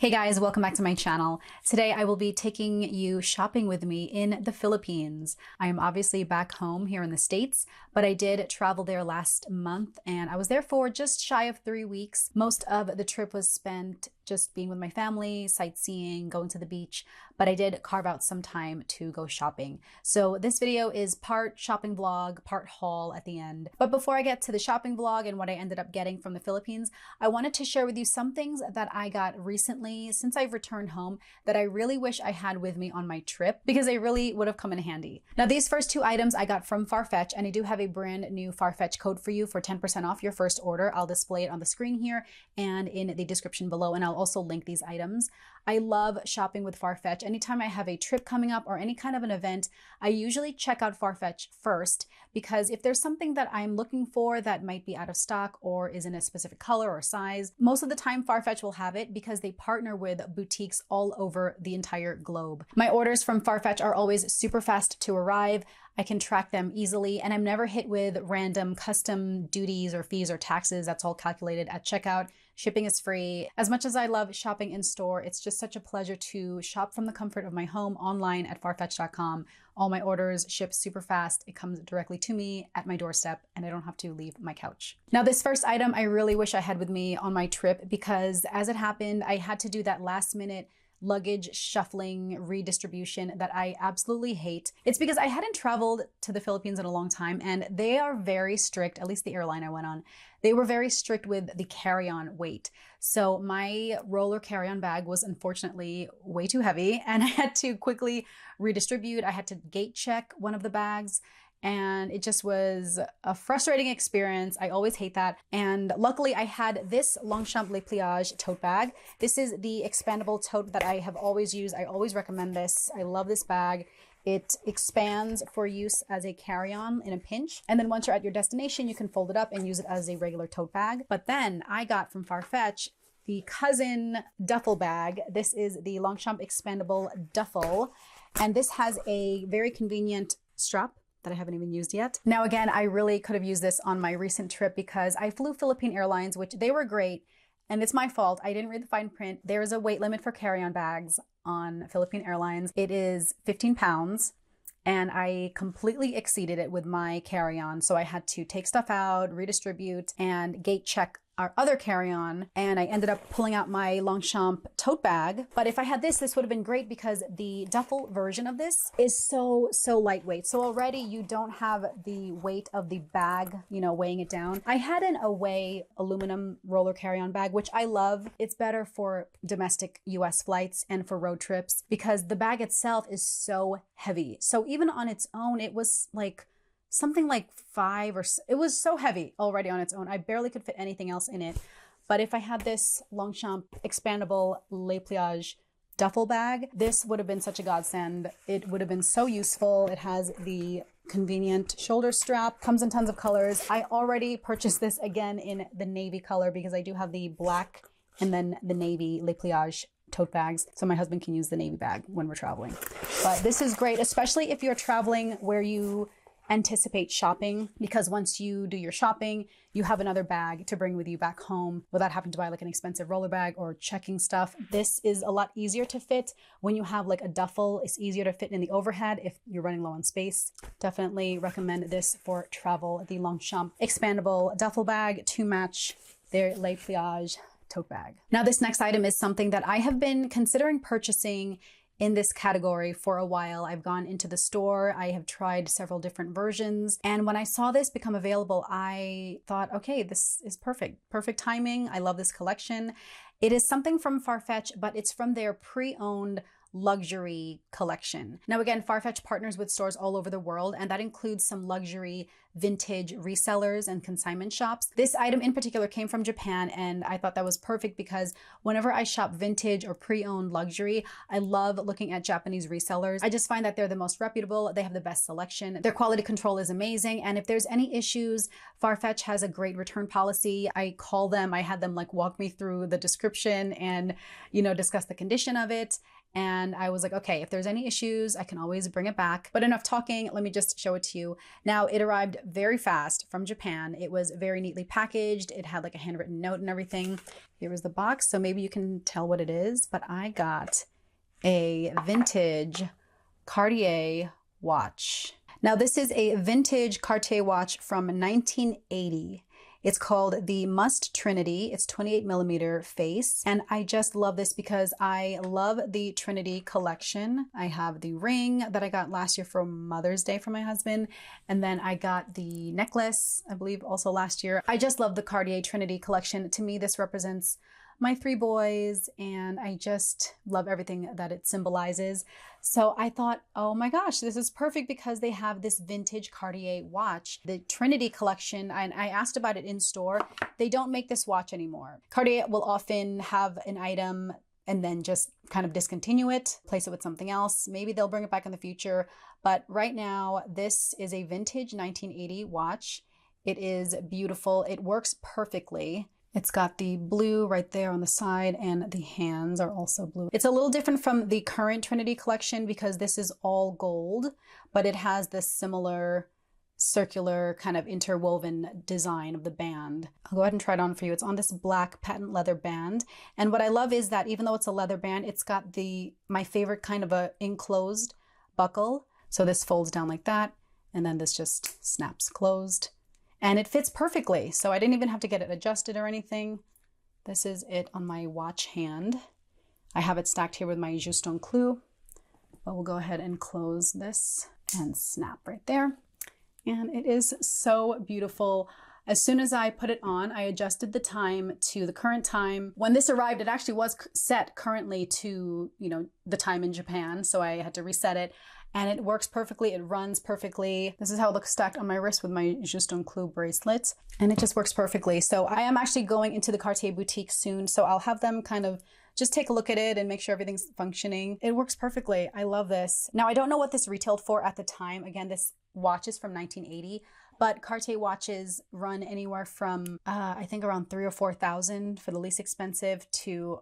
Hey guys, welcome back to my channel. Today I will be taking you shopping with me in the Philippines. I am obviously back home here in the States, but I did travel there last month and I was there for just shy of 3 weeks. Most of the trip was spent just being with my family, sightseeing, going to the beach, but I did carve out some time to go shopping. So this video is part shopping vlog, part haul at the end. But before I get to the shopping vlog and what I ended up getting from the Philippines, I wanted to share with you some things that I got recently since I've returned home that I really wish I had with me on my trip because they really would have come in handy. Now these first two items I got from Farfetch, and I do have a brand new Farfetch code for you for 10% off your first order. I'll display it on the screen here and in the description below, and I'll also link these items. I love shopping with Farfetch. Anytime I have a trip coming up or any kind of an event, I usually check out Farfetch first because if there's something that I'm looking for that might be out of stock or is in a specific color or size, most of the time Farfetch will have it because they partner with boutiques all over the entire globe. My orders from Farfetch are always super fast to arrive. I can track them easily, and I'm never hit with random custom duties or fees or taxes. That's all calculated at checkout. Shipping is free. As much as I love shopping in store, it's just such a pleasure to shop from the comfort of my home online at farfetch.com. All my orders ship super fast. It comes directly to me at my doorstep, and I don't have to leave my couch. Now, this first item I really wish I had with me on my trip because as it happened, I had to do that last minute luggage shuffling redistribution that I absolutely hate. It's because I hadn't traveled to the Philippines in a long time, and they are very strict, at least the airline I went on. They were very strict with the carry-on weight. So my roller carry-on bag was unfortunately way too heavy, and I had to quickly redistribute. I had to gate check one of the bags, and it just was a frustrating experience. I always hate that. And luckily I had this Longchamp Le Pliage tote bag. This is the expandable tote that I have always used. I always recommend this. I love this bag. It expands for use as a carry-on in a pinch. And then once you're at your destination, you can fold it up and use it as a regular tote bag. But then I got from Farfetch the cousin duffel bag. This is the Longchamp expandable duffel. And this has a very convenient strap that I haven't even used yet. Now again, I really could have used this on my recent trip because I flew Philippine Airlines, which they were great, and it's my fault. I didn't read the fine print. There is a weight limit for carry-on bags on Philippine Airlines. It is 15 pounds, and I completely exceeded it with my carry-on. So I had to take stuff out, redistribute, and gate check our other carry-on, and I ended up pulling out my Longchamp tote bag. But if I had this would have been great because the duffel version of this is so lightweight. So already you don't have the weight of the bag, you know, weighing it down. I had an Away aluminum roller carry-on bag, which I love. It's better for domestic US flights and for road trips because the bag itself is so heavy. So even on its own, it was like something like it was so heavy already on its own. I barely could fit anything else in it. But if I had this Longchamp expandable Le Pliage duffel bag, this would have been such a godsend. It would have been so useful. It has the convenient shoulder strap, comes in tons of colors. I already purchased this again in the navy color because I do have the black and then the navy Le Pliage tote bags, so my husband can use the navy bag when we're traveling. But this is great, especially if you're traveling where you anticipate shopping, because once you do your shopping, you have another bag to bring with you back home without having to buy like an expensive roller bag or checking stuff. This is a lot easier to fit when you have like a duffel. It's easier to fit in the overhead if you're running low on space. Definitely recommend this for travel, the Longchamp expandable duffel bag to match their Le Pliage tote bag. Now this next item is something that I have been considering purchasing in this category for a while. I've gone into the store, I have tried several different versions, and when I saw this become available, I thought, okay, this is perfect timing. I love this collection. It is something from Farfetch, but it's from their pre-owned luxury collection. Now again, Farfetch partners with stores all over the world, and that includes some luxury vintage resellers and consignment shops. This item in particular came from Japan, and I thought that was perfect because whenever I shop vintage or pre-owned luxury, I love looking at Japanese resellers. I just find that they're the most reputable. They have the best selection. Their quality control is amazing, and if there's any issues, Farfetch has a great return policy. I call them, I had them like walk me through the description and, you know, discuss the condition of it. And I was like, okay, if there's any issues, I can always bring it back. But enough talking, let me just show it to you. Now, it arrived very fast from Japan. It was very neatly packaged. It had like a handwritten note and everything. Here was the box, so maybe you can tell what it is. But I got a vintage Cartier watch. Now, this is a vintage Cartier watch from 1980. It's called the Must Trinity. It's 28mm face. And I just love this because I love the Trinity collection. I have the ring that I got last year for Mother's Day from my husband. And then I got the necklace, I believe also last year. I just love the Cartier Trinity collection. To me, this represents my 3 boys, and I just love everything that it symbolizes. So I thought, oh my gosh, this is perfect because they have this vintage Cartier watch. The Trinity collection, and I asked about it in store, they don't make this watch anymore. Cartier will often have an item and then just kind of discontinue it, place it with something else. Maybe they'll bring it back in the future. But right now, this is a vintage 1980 watch. It is beautiful. It works perfectly. It's got the blue right there on the side, and the hands are also blue. It's a little different from the current Trinity collection because this is all gold, but it has this similar circular kind of interwoven design of the band. I'll go ahead and try it on for you. It's on this black patent leather band. And what I love is that even though it's a leather band, it's got my favorite kind of a enclosed buckle. So this folds down like that, and then this just snaps closed. And it fits perfectly, so I didn't even have to get it adjusted or anything. This is it on my watch hand. I have it stacked here with my Juston Clou, but we'll go ahead and close this and snap right there. And it is so beautiful. As soon as I put it on, I adjusted the time to the current time. When this arrived, it actually was set currently to, the time in Japan, so I had to reset it. And it works perfectly, it runs perfectly. This is how it looks stacked on my wrist with my Juston Clou bracelet. And it just works perfectly. So I am actually going into the Cartier boutique soon, so I'll have them kind of just take a look at it and make sure everything's functioning. It works perfectly, I love this. Now, I don't know what this retailed for at the time. Again, this watch is from 1980. But Cartier watches run anywhere from, I think around 3,000 or 4,000 for the least expensive to,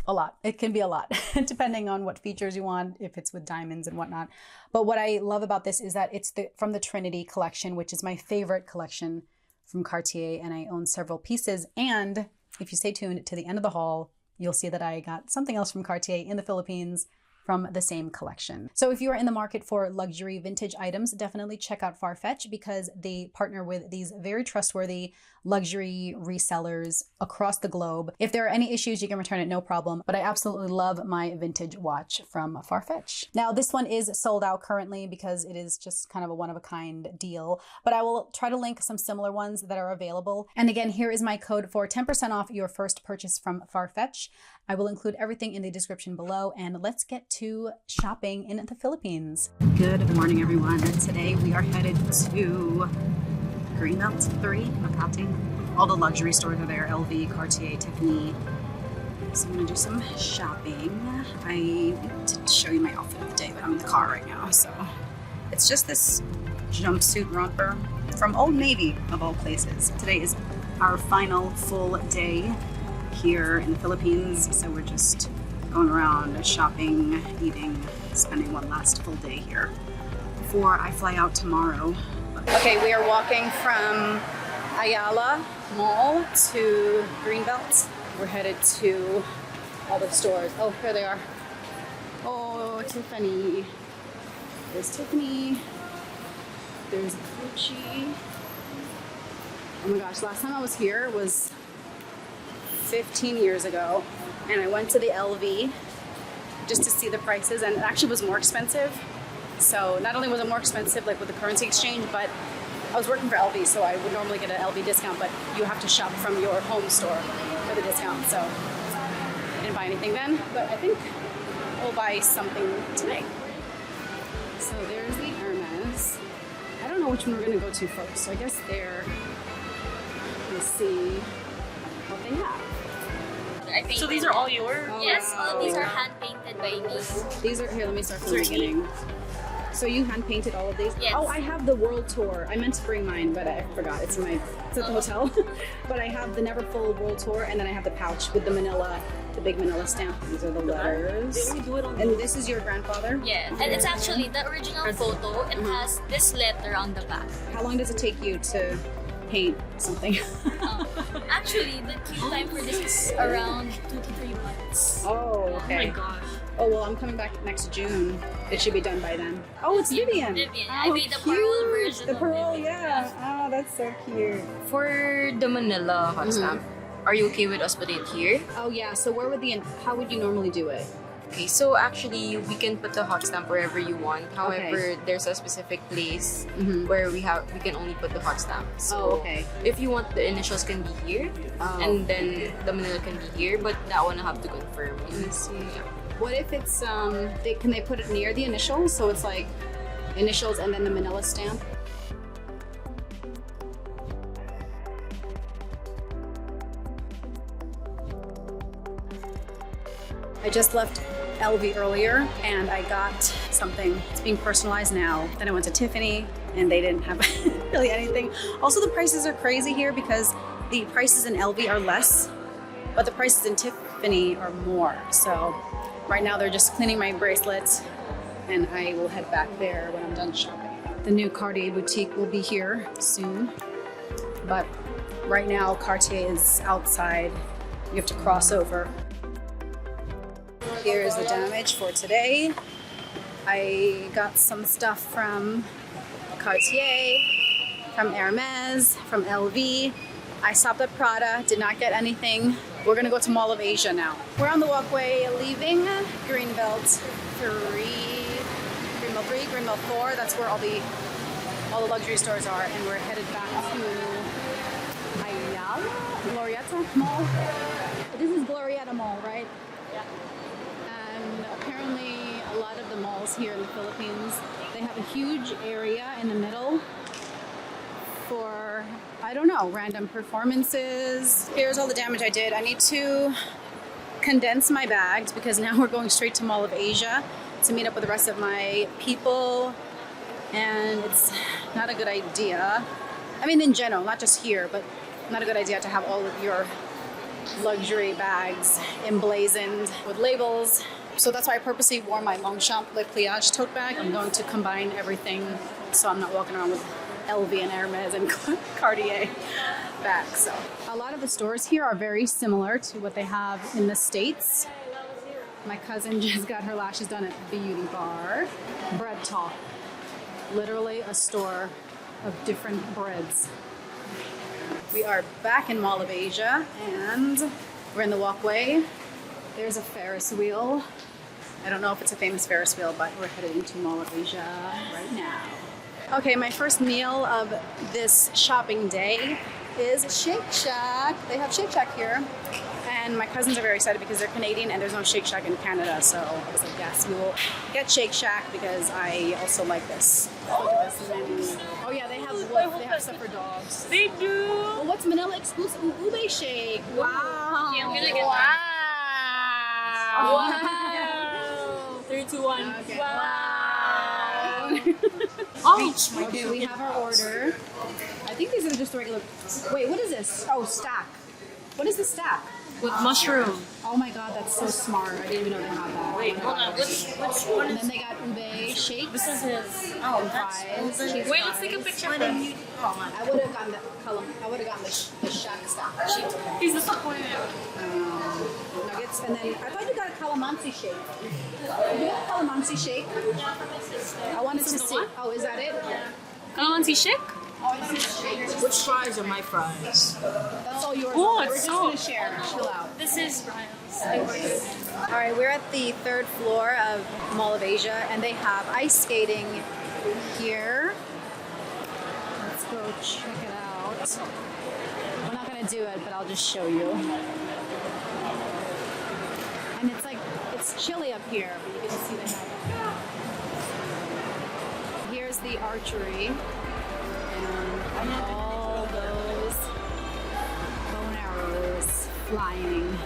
a lot. It can be a lot depending on what features you want, if it's with diamonds and whatnot. But what I love about this is that it's from the Trinity collection, which is my favorite collection from Cartier, and I own several pieces. And if you stay tuned to the end of the haul, you'll see that I got something else from Cartier in the Philippines from the same collection. So if you are in the market for luxury vintage items, definitely check out Farfetch because they partner with these very trustworthy luxury resellers across the globe. If there are any issues, you can return it, no problem. But I absolutely love my vintage watch from Farfetch. Now, this one is sold out currently because it is just kind of a one-of-a-kind deal, but I will try to link some similar ones that are available. And again, here is my code for 10% off your first purchase from Farfetch. I will include everything in the description below, and let's get to shopping in the Philippines. Good morning, everyone. Today we are headed to Greenbelt 3, Makati. All the luxury stores are there, LV, Cartier, Tiffany. So I'm gonna do some shopping. I need to show you my outfit of the day, but I'm in the car right now. So it's just this jumpsuit romper from Old Navy, of all places. Today is our final full day here in the Philippines, so we're just going around shopping, eating, spending one last full day here before I fly out tomorrow. Okay, we are walking from Ayala Mall to Greenbelt. We're headed to all the stores. Oh, here they are. Oh, Tiffany. There's Tiffany. There's Gucci. Oh my gosh, last time I was here was 15 years ago, and I went to the LV just to see the prices, and it actually was more expensive. So not only was it more expensive like with the currency exchange, but I was working for LV, so I would normally get an LV discount, but you have to shop from your home store for the discount. So I didn't buy anything then, but I think we'll buy something today. So there's the Hermes. I don't know which one we're gonna go to first, so I guess there. Let's see what they have. So these are all yours? Yes, all these are hand painted by me. These are, here, let me start from the beginning. So you hand painted all of these? Yes. Oh, I have the world tour. I meant to bring mine, but I forgot. It's at the hotel. But I have the Never Full world tour, and then I have the pouch with the big Manila stamp. These are the letters. And this is your grandfather? Yeah, and it's actually the original photo. It has this letter on the back. How long does it take you to paint something? Actually, the queue time for this is around 2 to 3 months. Oh, okay. Oh my gosh. Oh, well, I'm coming back next June. It should be done by then. Oh, it's Vivian. Vivian. Oh, I made the cute. pearl version. The of pearl, Vivian. yeah. Oh, that's so cute. For the Manila hot stamp, are you okay with us putting it here? Oh, yeah. So how would you normally do it? Okay, so actually we can put the hot stamp wherever you want. However, there's a specific place where we can only put the hot stamp. So okay. if you want, the initials can be here, and then the Manila can be here. But that one I have to confirm. Let me see. What if it's can they put it near the initials, so it's like initials and then the Manila stamp? I just left LV earlier and I got something. It's being personalized now. Then I went to Tiffany and they didn't have really anything. Also, the prices are crazy here because the prices in LV are less, but the prices in Tiffany are more. So right now they're just cleaning my bracelets and I will head back there when I'm done shopping. The new Cartier boutique will be here soon, but right now Cartier is outside. You have to cross over. Here is the damage for today. I got some stuff from Cartier, from Hermes, from LV. I stopped at Prada, did not get anything. We're gonna go to Mall of Asia now. We're on the walkway leaving Greenbelt 3, Greenbelt 4. That's where all the luxury stores are, and we're headed back to Ayala, Glorietta Mall. This is Glorietta Mall, right? Yeah. And apparently a lot of the malls here in the Philippines, they have a huge area in the middle for, I don't know, random performances. Here's all the damage I did. I need to condense my bags because now we're going straight to Mall of Asia to meet up with the rest of my people, and it's not a good idea. I mean, in general, not just here, but not a good idea to have all of your luxury bags emblazoned with labels. So that's why I purposely wore my Longchamp Le Pliage tote bag. I'm going to combine everything so I'm not walking around with LV and Hermes and Cartier bags. So a lot of the stores here are very similar to what they have in the States. My cousin just got her lashes done at Beauty Bar. Bread Talk. Literally a store of different breads. We are back in Mall of Asia and we're in the walkway. There's a Ferris wheel. I don't know if it's a famous Ferris wheel, but we're heading to Mall of Asia right now. Okay, my first meal of this shopping day is Shake Shack. They have Shake Shack here. And my cousins are very excited because they're Canadian and there's no Shake Shack in Canada. So I was like, yes, we will get Shake Shack because I also like this. Look at this menu. Oh yeah, they have stuff for dogs. They do. Well, what's Manila exclusive? Ube Shake. Wow. Yeah, I'm gonna get that. Wow. 3, 2, 1. Okay. Wow. Okay, we have our order. I think these are just the regular. Wait, what is this? Oh, stack. What is the stack? With mushroom. Oh my god, that's so smart. I didn't even know they had that. Wait, hold on. Which one And is then they got ube shakes. This is his. Oh, fries. Cheese Wait, let's fries. take a picture first. I would have gotten the shack stack. He's disappointed. Nuggets, and then I thought you got a calamansi shake. Did you get a calamansi shake? I wanted to see. Oh, is that it? Calamansi shake? Which fries are my fries? That's all yours. Oh, We're it's just so- gonna share. Chill out. This is Brian's. All right, we're at the 3rd floor of Mall of Asia, and they have ice skating here. Let's go check it out. We're not gonna do it, but I'll just show you. And it's chilly up here, but you can see they have. Here's the archery, and all those bow and arrows flying.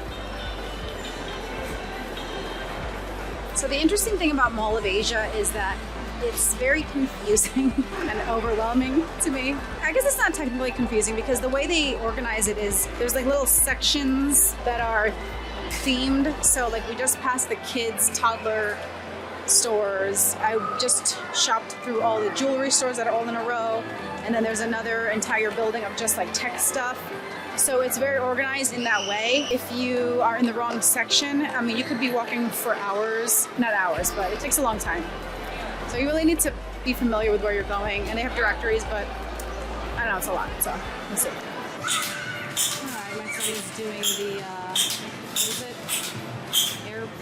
So the interesting thing about Mall of Asia is that It's very confusing and overwhelming to me. I guess it's not technically confusing because the way they organize it is there's like little sections that are themed. So like we just passed the kids, toddler stores. I just shopped through all the jewelry stores that are all in a row. And then there's another entire building of just like tech stuff. So it's very organized in that way. If you are in the wrong section, I mean, you could be walking for hours, not hours, but it takes a long time. So you really need to be familiar with where you're going. And they have directories, but I don't know, it's a lot. So let's see. All right, my son is doing the, what is it?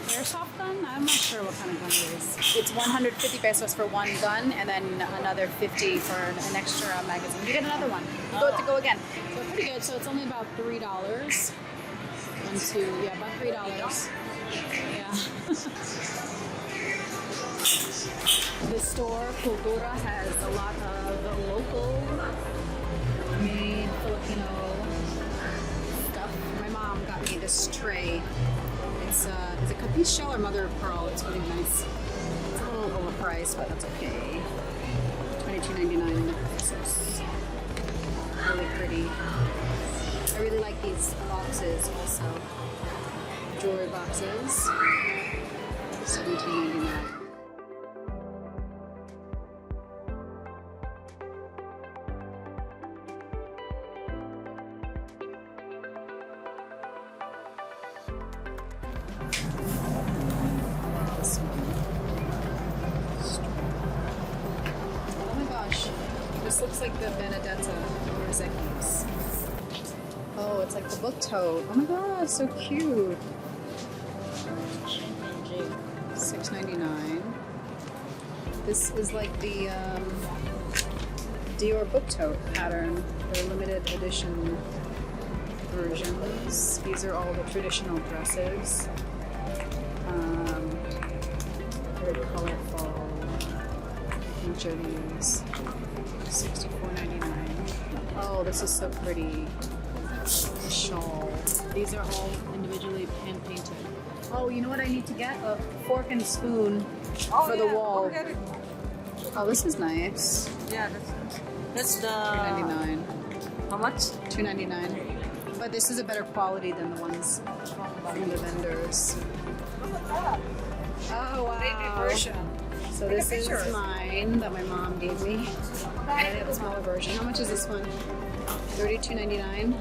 Airsoft gun? I'm not sure what kind of gun it is. It's 150 pesos for one gun and then another 50 for an extra magazine. You get another one. You go to go again. So pretty good. So it's only about $3. One, two, yeah, about $3. Yeah. The store, Cultura, has a lot of local made Filipino stuff. My mom got me this tray. It's is it capiche shell or mother of pearl? It's really nice. It's a little overpriced, but that's okay. $22.99 pesos. Really pretty. I really like these boxes also. Jewelry boxes. $17.99. Oh my gosh, this looks like the Benedetta Rosecchi's. Oh, it's like the book tote. Oh my god, so cute. $6.99. This is like the Dior book tote pattern. They're limited edition versions. These are all the traditional dresses. Very colorful. Each of these. $64.99. Oh, this is so pretty. The shawl. These are all individually hand painted. Oh, you know what I need to get? A fork and spoon for the wall. Oh, this is nice. Yeah, that's the $2.99. how much? $2.99. But this is a better quality than the ones from the vendors. Oh wow! Baby version. So this is mine that my mom gave me. I have a smaller version. How much is this one? $32.99.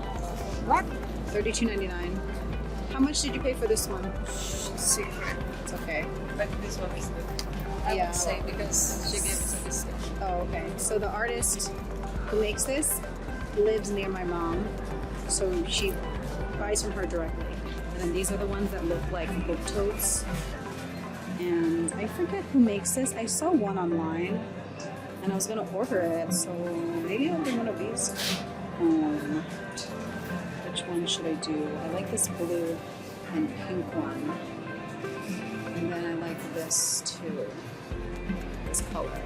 What? $32.99. How much did you pay for this one? Secret. It's okay. But this one is good. I Yeah. would say because she gave us a discount. Oh, okay. So the artist who makes this lives near my mom, so she buys from her directly. And then these are the ones that look like book totes. And I forget who makes this. I saw one online, and I was gonna order it, so maybe I'll do one of these. Which one should I do? I like this blue and pink one. And then I like this too. This color.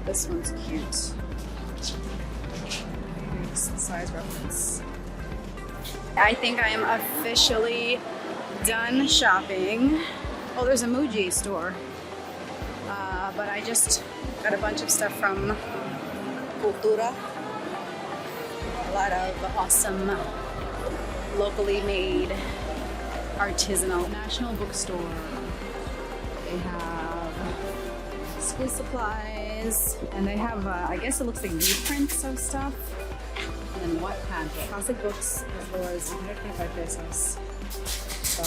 This one's cute. Here's the size reference. I think I am officially done shopping. Oh, there's a Muji store. But I just got a bunch of stuff from Cultura. A lot of awesome locally made artisanal national bookstore. They have school supplies, and they have I guess it looks like reprints of stuff. And then Wattpad, classic books as low as 125 pesos. So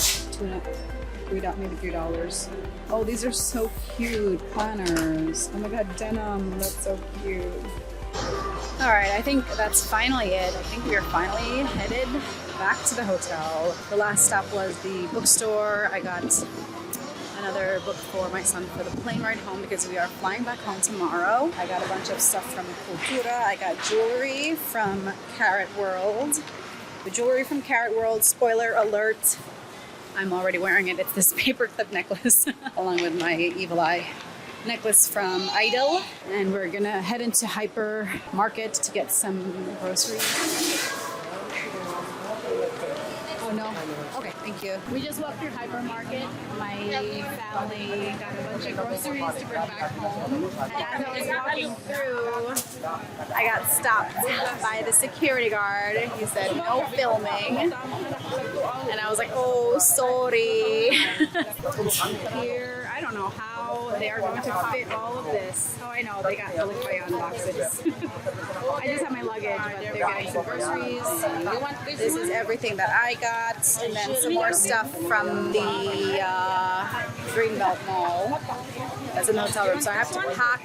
maybe $3. Oh, these are so cute. Planners. Oh my god, denim. That's so cute. Alright, I think that's finally it. I think we are finally headed back to the hotel. The last stop was the bookstore. I got another book for my son for the plane ride home because we are flying back home tomorrow. I got a bunch of stuff from Cultura. I got jewelry from Carrot World. The jewelry from Carrot World, spoiler alert, I'm already wearing it. It's this paperclip necklace along with my evil eye necklace from Idol. And we're gonna head into Hyper Market to get some groceries. Oh no? Okay, thank Thank you. We just walked through hypermarket. My family got a bunch of groceries to bring back home. As I was walking through, I got stopped by the security guard. He said no filming. And I was like, oh, sorry. Here, I don't know how they are going to fit all of this. Oh, I know, they got the Crayon boxes. I just have my luggage, but they're getting some groceries. This is everything that I got, and then some more stuff from the Greenbelt Mall. That's in the hotel room, so I have to pack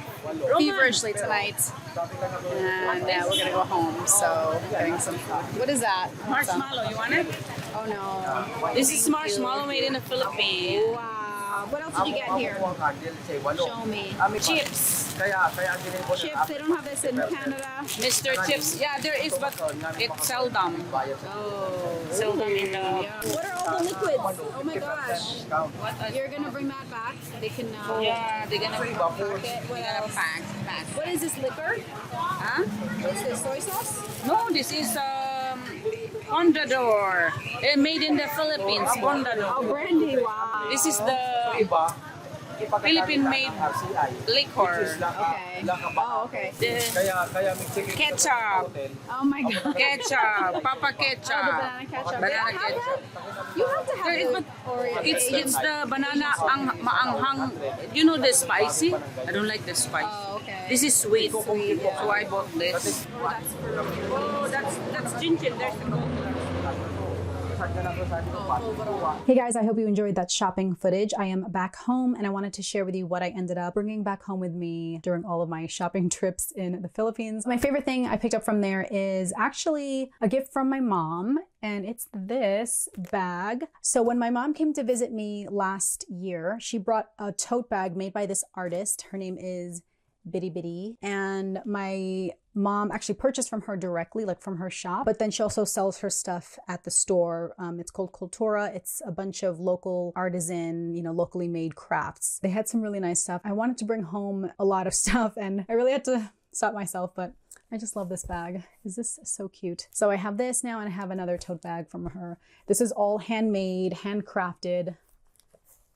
feverishly tonight. And yeah, we're gonna go home, so getting some food. What is that? Marshmallow, you want it? Oh no. This is marshmallow made in the Philippines. Wow. What else did you get here? Show me. Chips. Chips, they don't have this in Canada. Mr. Chips. Yeah, there is, but it's seldom. Oh. Seldom in the... What are all the liquids? Oh my gosh. You're gonna bring that back? They can Yeah, they're gonna pack it. What else? pack. What is this liquor? Huh? What's this? Soy sauce? No, this is Condador. Made in the Philippines, Oh, Condador. brandy. Wow. This is the Philippine-made liquor. Okay. Oh, okay. The ketchup. Oh my god. Ketchup. Papa Oh, the ketchup. banana ketchup. Banana They don't have ketchup. that? You have to have There is, it. but Or it's the banana maanghang. You know the spicy? I don't like the spice. Oh, okay. This is sweet. Sweet, yeah. So I bought this. Oh, that's ginger. There's the gold. Hey guys, I hope you enjoyed that shopping footage. I am back home and I wanted to share with you what I ended up bringing back home with me during all of my shopping trips in the Philippines. My favorite thing I picked up from there is actually a gift from my mom, and it's this bag. So when my mom came to visit me last year, she brought a tote bag made by this artist. Her name is Bitty Bitty, and my mom actually purchased from her directly, like from her shop, but then she also sells her stuff at the store. It's called Cultura. It's a bunch of local artisan, locally made crafts. They had some really nice stuff. I wanted to bring home a lot of stuff and I really had to stop myself, but I just love this bag. Is this so cute? So I have this now and I have another tote bag from her. This is all handmade, handcrafted,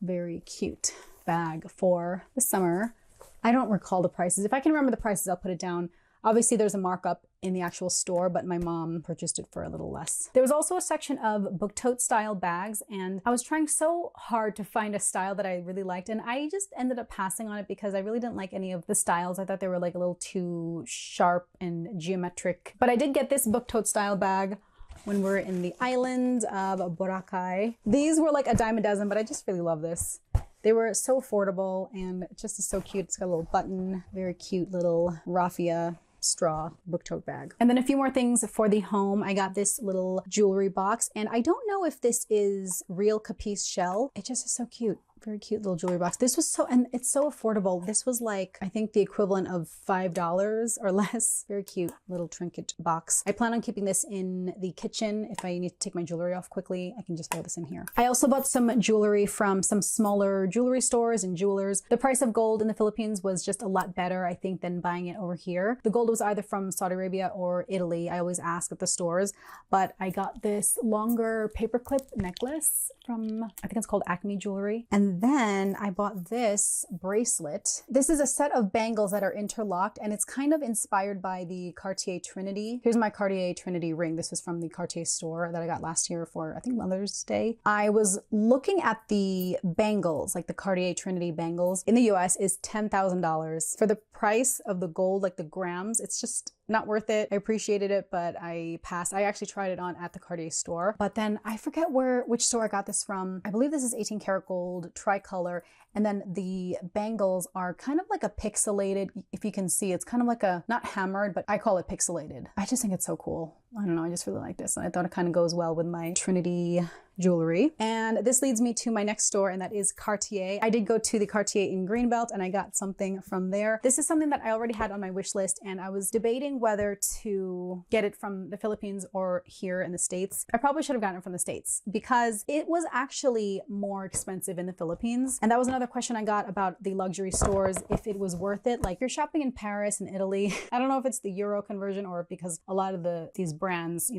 very cute bag for the summer. I don't recall the prices. If I can remember the prices, I'll put it down. Obviously, there's a markup in the actual store, but my mom purchased it for a little less. There was also a section of book tote style bags, and I was trying so hard to find a style that I really liked, and I just ended up passing on it because I really didn't like any of the styles. I thought they were like a little too sharp and geometric. But I did get this book tote style bag when we were in the island of Boracay. These were like a dime a dozen, but I just really love this. They were so affordable and just is so cute. It's got a little button, very cute little raffia straw book tote bag. And then a few more things for the home. I got this little jewelry box, and I don't know if this is real capiz shell. It just is so cute. Very cute little jewelry box. This was and it's so affordable. This was like, I think the equivalent of $5 or less. Very cute little trinket box. I plan on keeping this in the kitchen. If I need to take my jewelry off quickly, I can just throw this in here. I also bought some jewelry from some smaller jewelry stores and jewelers. The price of gold in the Philippines was just a lot better, I think, than buying it over here. The gold was either from Saudi Arabia or Italy. I always ask at the stores, but I got this longer paperclip necklace from, I think it's called Acme Jewelry. And then I bought this bracelet. This is a set of bangles that are interlocked, and it's kind of inspired by the Cartier Trinity. Here's my Cartier Trinity ring. This is from the Cartier store that I got last year for, I think, Mother's Day. I was looking at the bangles, like the Cartier Trinity bangles in the US is $10,000. For the price of the gold, like the grams, it's just not worth it. I appreciated it, but I passed. I actually tried it on at the Cartier store, but then I forget which store I got this from. I believe this is 18 karat gold tricolor. And then the bangles are kind of like a pixelated, if you can see, it's kind of like a, not hammered, but I call it pixelated. I just think it's so cool. I don't know, I just really like this. And I thought it kind of goes well with my Trinity jewelry. And this leads me to my next store, and that is Cartier. I did go to the Cartier in Greenbelt and I got something from there. This is something that I already had on my wish list, and I was debating whether to get it from the Philippines or here in the States. I probably should have gotten it from the States because it was actually more expensive in the Philippines. And that was another question I got about the luxury stores, if it was worth it. Like, you're shopping in Paris and Italy. I don't know if it's the euro conversion or because a lot of these brands,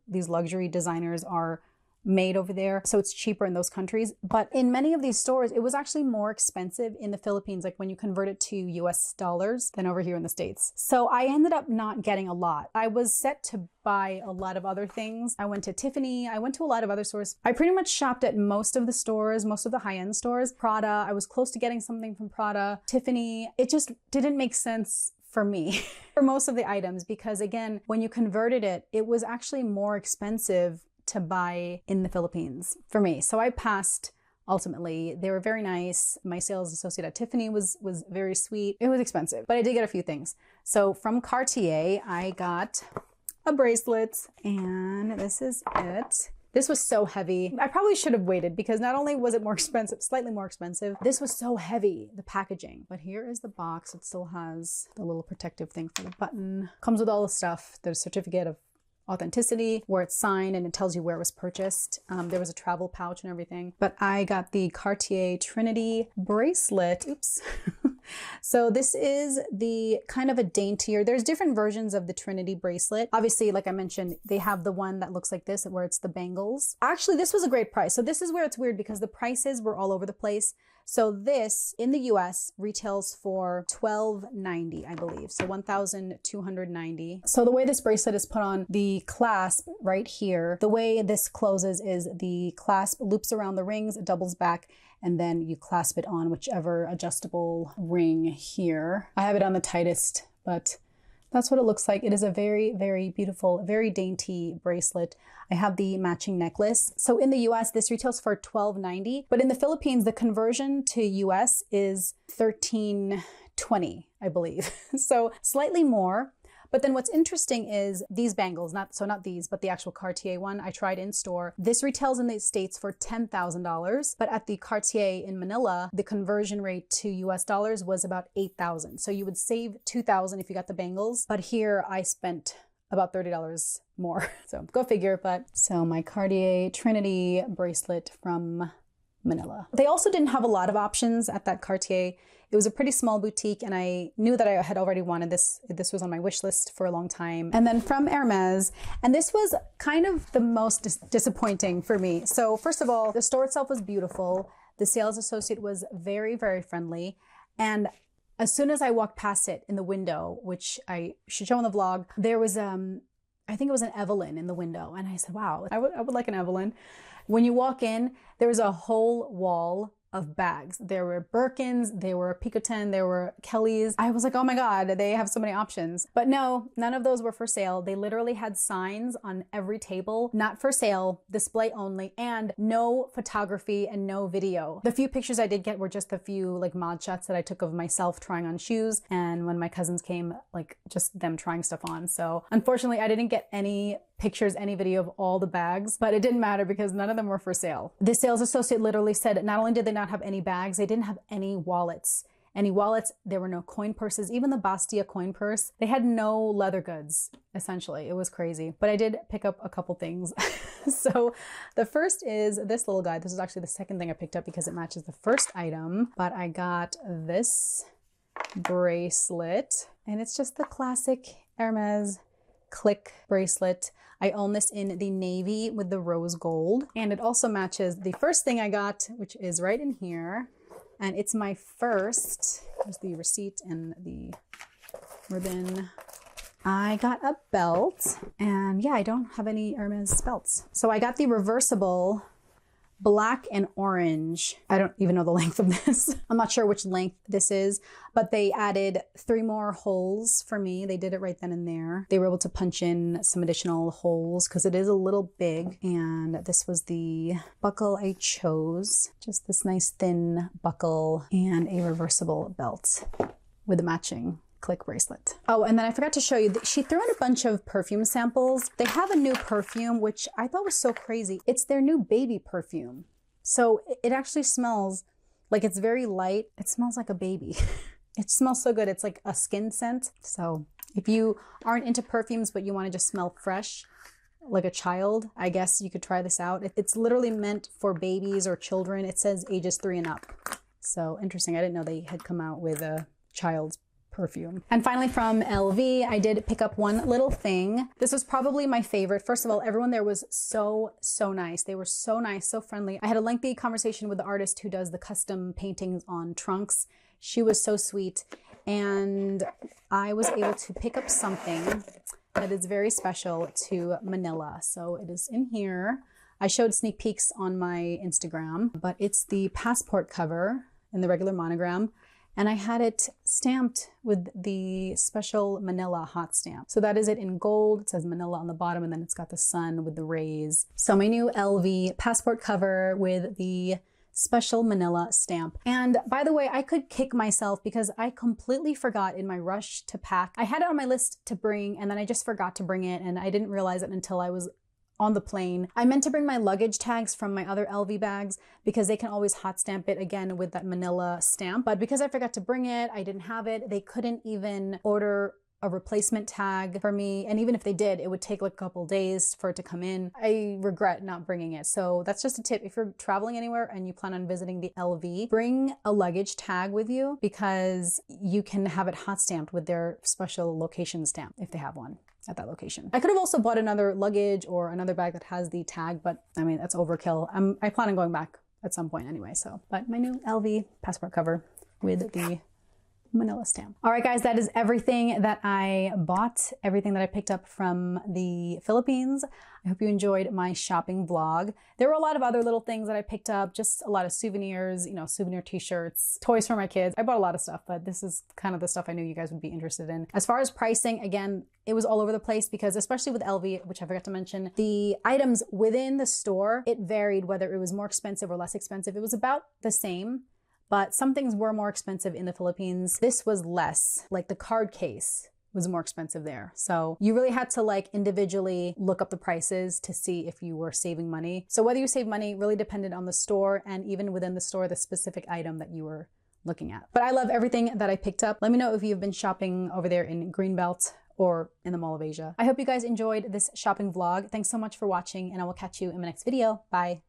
these luxury designers are made over there, so it's cheaper in those countries. But in many of these stores, it was actually more expensive in the Philippines, like when you convert it to US dollars, than over here in the States. So I ended up not getting a lot. I was set to buy a lot of other things. I went to Tiffany, I went to a lot of other stores. I pretty much shopped at most of the stores, most of the high-end stores. Prada, I was close to getting something from Prada. Tiffany, it just didn't make sense for me for most of the items, because again, when you converted it, it was actually more expensive to buy in the Philippines for me. So I passed ultimately. They were very nice. My sales associate at Tiffany was very sweet. It was expensive, but I did get a few things. So from Cartier, I got a bracelet, and this is it. This was so heavy. I probably should have waited, because not only was it more expensive, slightly more expensive, this was so heavy, the packaging. But here is the box. It still has the little protective thing for the button. Comes with all the stuff. The certificate of authenticity, where it's signed and it tells you where it was purchased. There was a travel pouch and everything. But I got the Cartier Trinity bracelet. Oops. So this is the kind of a daintier, there's different versions of the Trinity bracelet. Obviously, like I mentioned, they have the one that looks like this, where it's the bangles. Actually, this was a great price. So this is where it's weird, because the prices were all over the place. So this in the US retails for $1,290, I believe. So $1,290. So the way this bracelet is put on, the clasp right here, the way this closes is the clasp loops around the rings, it doubles back, and then you clasp it on whichever adjustable ring here. I have it on the tightest, but that's what it looks like. It is a very, very beautiful, very dainty bracelet. I have the matching necklace. So in the US, this retails for $1,290, but in the Philippines, the conversion to US is $1,320, I believe. So slightly more. But then what's interesting is these bangles, not these, but the actual Cartier one I tried in store. This retails in the States for $10,000, but at the Cartier in Manila, the conversion rate to US dollars was about $8,000. So you would save $2,000 if you got the bangles, but here I spent about $30 more. So go figure. But so my Cartier Trinity bracelet from Manila. They also didn't have a lot of options at that Cartier. It was a pretty small boutique, and I knew that I had already wanted this. This was on my wish list for a long time. And then from Hermes, and this was kind of the most disappointing for me. So first of all, the store itself was beautiful. The sales associate was very, very friendly. And as soon as I walked past it in the window, which I should show in the vlog, there was, I think it was an Evelyn in the window. And I said, wow, I would like an Evelyn. When you walk in, there was a whole wall of bags. There were Birkins, there were Picotin, there were Kellys. I was like, oh my God, they have so many options. But no, none of those were for sale. They literally had signs on every table, not for sale, display only, and no photography and no video. The few pictures I did get were just a few like mod shots that I took of myself trying on shoes, and when my cousins came, like just them trying stuff on. So unfortunately, I didn't get any pictures, any video of all the bags, but it didn't matter because none of them were for sale. The sales associate literally said not only did they not have any bags, they didn't have any wallets. There were no coin purses, even the Bastia coin purse. They had no leather goods, essentially. It was crazy. But I did pick up a couple things. So the first is this little guy. This is actually the second thing I picked up because it matches the first item. But I got this bracelet, and it's just the classic Hermes click bracelet. I own this in the navy with the rose gold, and it also matches the first thing I got, which is right in here. And it's my first, here's the receipt and the ribbon. I got a belt, and yeah, I don't have any Hermes belts. So I got the reversible black and orange. I don't even know the length of this. I'm not sure which length this is, but they added 3 more holes for me. They did it right then and there. They were able to punch in some additional holes because it is a little big. And this was the buckle I chose. Just this nice thin buckle and a reversible belt with a matching click bracelet. Oh, and then I forgot to show you, she threw in a bunch of perfume samples. They have a new perfume, which I thought was so crazy. It's their new baby perfume. So it actually smells like, it's very light. It smells like a baby. It smells so good. It's like a skin scent. So if you aren't into perfumes, but you want to just smell fresh, like a child, I guess you could try this out. It's literally meant for babies or children. It says ages 3 and up. So interesting. I didn't know they had come out with a child's perfume. And finally from LV, I did pick up one little thing. This was probably my favorite. First of all, everyone there was so nice. They were so nice, so friendly. I had a lengthy conversation with the artist who does the custom paintings on trunks. She was so sweet. And I was able to pick up something that is very special to Manila. So it is in here. I showed sneak peeks on my Instagram, but it's the passport cover in the regular monogram. And I had it stamped with the special Manila hot stamp. So that is it in gold. It says Manila on the bottom, and then it's got the sun with the rays. So my new LV passport cover with the special Manila stamp. And by the way, I could kick myself because I completely forgot in my rush to pack. I had it on my list to bring, and then I just forgot to bring it, and I didn't realize it until I was on the plane. I meant to bring my luggage tags from my other LV bags because they can always hot stamp it again with that Manila stamp. But because I forgot to bring it, I didn't have it. They couldn't even order a replacement tag for me. And even if they did, it would take like a couple days for it to come in. I regret not bringing it. So that's just a tip. If you're traveling anywhere and you plan on visiting the LV, bring a luggage tag with you because you can have it hot stamped with their special location stamp if they have one at that location. I could have also bought another luggage or another bag that has the tag, but I mean, that's overkill. I plan on going back at some point anyway, so. But my new LV passport cover with the Manila stamp. All right, guys, that is everything that I bought, everything that I picked up from the Philippines. I hope you enjoyed my shopping vlog. There were a lot of other little things that I picked up, just a lot of souvenirs, you know, souvenir t-shirts, toys for my kids. I bought a lot of stuff, but this is kind of the stuff I knew you guys would be interested in. As far as pricing, again, it was all over the place because especially with LV, which I forgot to mention, the items within the store, it varied whether it was more expensive or less expensive. It was about the same, but some things were more expensive in the Philippines. This was less, like the card case was more expensive there. So you really had to like individually look up the prices to see if you were saving money. So whether you save money really depended on the store and even within the store, the specific item that you were looking at. But I love everything that I picked up. Let me know if you've been shopping over there in Greenbelt or in the Mall of Asia. I hope you guys enjoyed this shopping vlog. Thanks so much for watching and I will catch you in my next video. Bye.